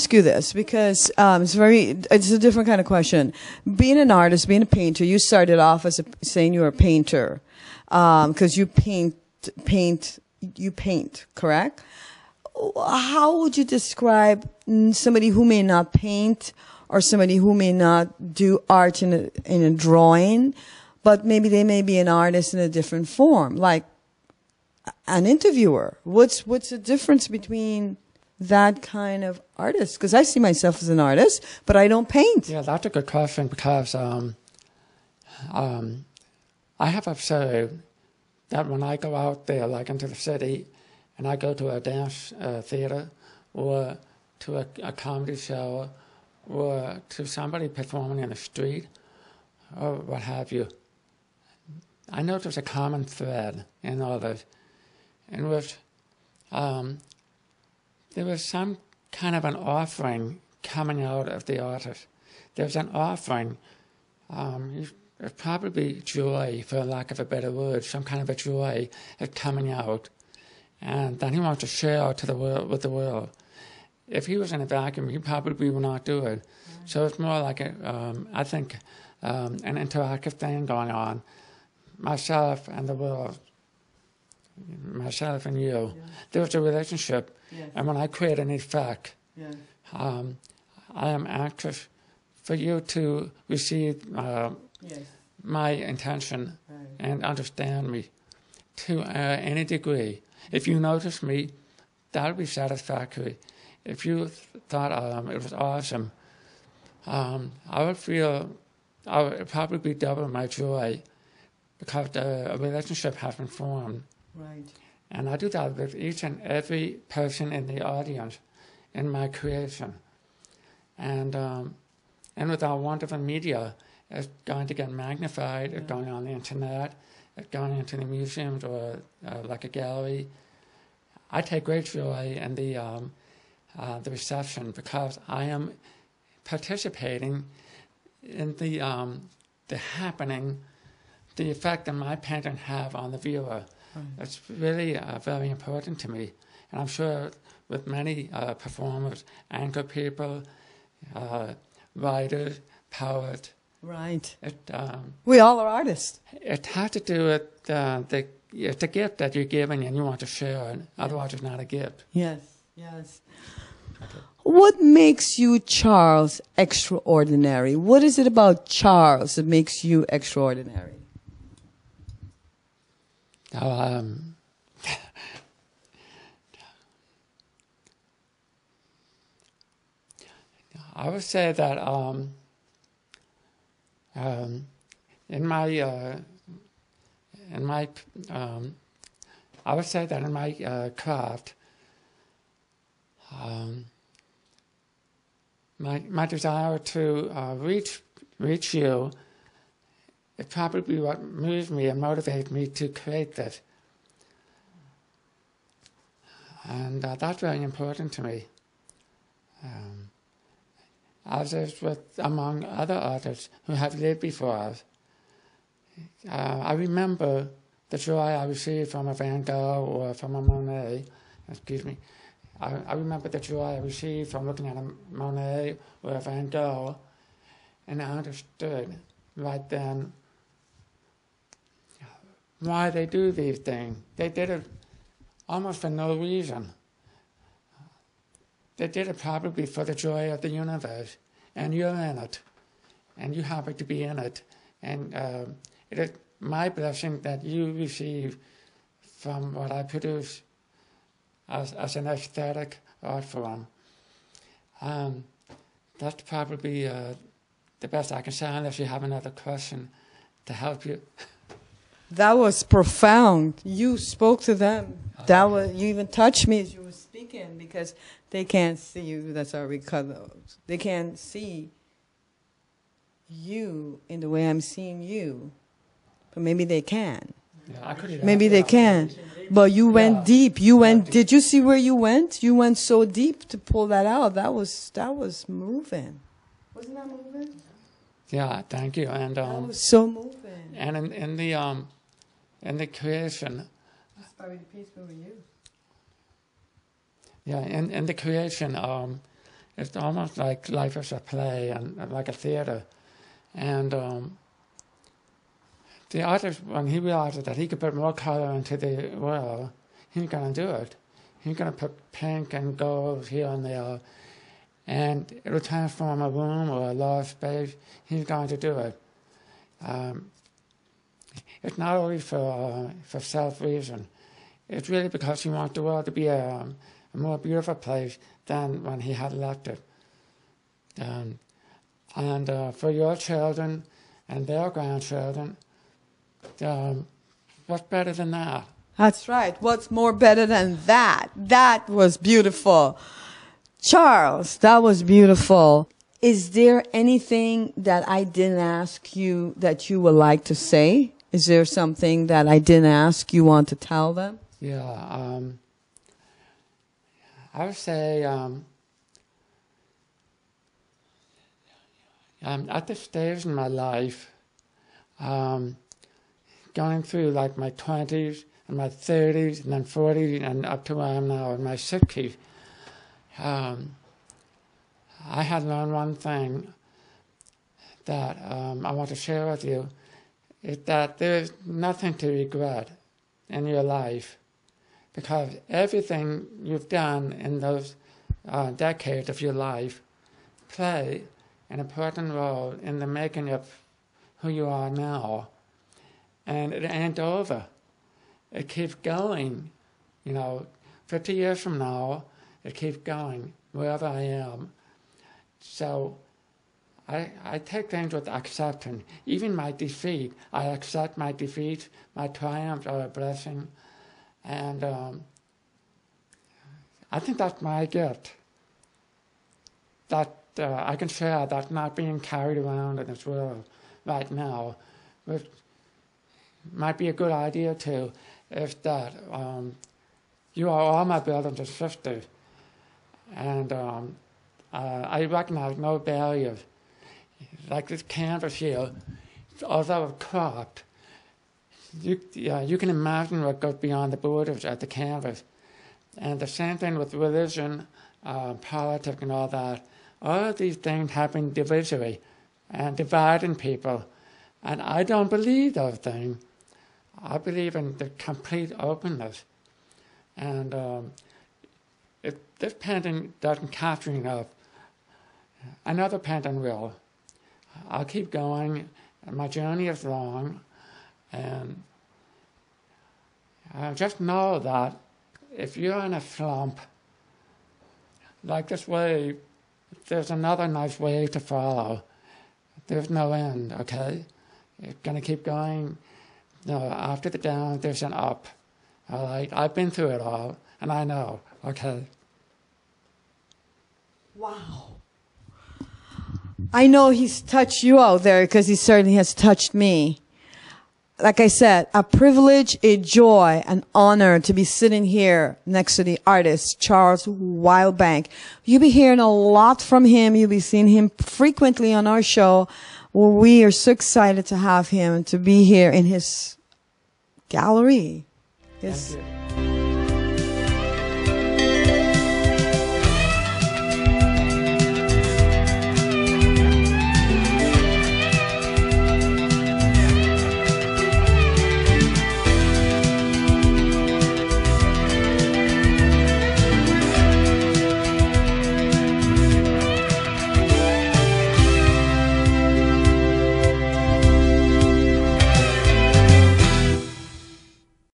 ask you this because it's a different kind of question. Being an artist, being a painter, you started off as saying you're a painter because you paint, correct? How would you describe somebody who may not paint or somebody who may not do art in a drawing, but maybe they may be an artist in a different form, like an interviewer? What's the difference between that kind of artist? Because I see myself as an artist, but I don't paint. Yeah, that's a good question because I have observed that when I go out there, like into the city, and I go to a dance theater or to a comedy show or to somebody performing in the street or what have you, I know there's a common thread in all this, in which there was some kind of an offering coming out of the artist. There's an offering, probably joy, for lack of a better word, some kind of a joy that's coming out, and that he wants to share to the world, with the world. If he was in a vacuum, he probably would not do it. Mm-hmm. So it's more like I think, an interactive thing going on. Myself and the world, myself and you. Yeah. There's a relationship, yes. And when I create an effect, yes. I am anxious for you to receive yes. my intention, right. And understand me to any degree. If you notice me, that'll be satisfactory. If you thought it was awesome, I would probably double my joy because a relationship has been formed. Right. And I do that with each and every person in the audience in my creation. And with our wonderful media, it's going to get magnified. Yeah. It's going on the internet. It's going into the museums or like a gallery. I take great joy in the reception because I am participating in the happening, the effect that my painting have on the viewer. Right. It's really very important to me, and I'm sure with many performers, anchor people, writers, poets. Right. We all are artists. It has to do with the gift that you're giving and you want to share it. Otherwise, it's not a gift. Yes, yes. Okay. What makes you, Charles, extraordinary? What is it about Charles that makes you extraordinary? I would say that in my craft, my desire to reach you is probably what moves me and motivates me to create this. And that's very important to me. As is with among other artists who have lived before us. I remember the joy I received from a Van Gogh or from a Monet. Excuse me. I remember the joy I received from looking at a Monet or a Van Gogh, and I understood right then why they do these things. They did it almost for no reason. They did it probably for the joy of the universe, and you're in it, and you happen to be in it, and it is my blessing that you receive from what I produce as an aesthetic art form. That's probably the best I can say, unless you have another question to help you. That was profound. You spoke to them. That was, you even touched me as you were speaking, because they can't see you. That's our recover. They can't see you in the way I'm seeing you, but maybe they can. Yeah, maybe they can. But you went deep. You went. Did you see where you went? You went so deep to pull that out. That was moving. Wasn't that moving? Yeah, thank you. And that was so moving. And in the creation. That's probably the piece we were used. Yeah, in the creation, It's almost like life is a play and like a theater. And the artist, when he realized that he could put more color into the world, he's going to do it. He's going to put pink and gold here and there, and it will transform a room or a large space. He's going to do it. It's not only for self-reason. It's really because he wants the world to be a more beautiful place than when he had left it. And for your children and their grandchildren, what's better than that? That's right. What's more better than that? That was beautiful. Charles, that was beautiful. Is there anything that I didn't ask you that you would like to say? Is there something that I didn't ask you want to tell them? Yeah, I would say at this stage in my life, going through like my 20s and my 30s and then 40s and up to where I am now in my 60s, I had learned one thing that I want to share with you, is that there's nothing to regret in your life, because everything you've done in those decades of your life play an important role in the making of who you are now. And it ain't over. It keeps going. 50 years from now, it keeps going wherever I am. So I take things with acceptance. Even my defeat, I accept my defeat. My triumphs are a blessing. And I think that's my gift. That I can share, that not being carried around in this world right now, which might be a good idea too, is that you are all my brothers and sisters. And I recognize no barriers. Like this canvas here, although cropped, you can imagine what goes beyond the borders of the canvas. And the same thing with religion, politics and all that. All of these things happen divisory and dividing people. And I don't believe those things. I believe in the complete openness. And if this painting doesn't capture enough, another painting will. I'll keep going. My journey is long. And just know that if you're in a slump, like this wave, there's another nice wave to follow. There's no end, okay? It's going to keep going. After the down, there's an up. All right? I've been through it all, and I know, okay? Wow. I know he's touched you out there because he certainly has touched me. Like I said, a privilege, a joy, an honor to be sitting here next to the artist, Charles Wildbank. You'll be hearing a lot from him. You'll be seeing him frequently on our show. Well, we are so excited to have him and to be here in his gallery. Thank you.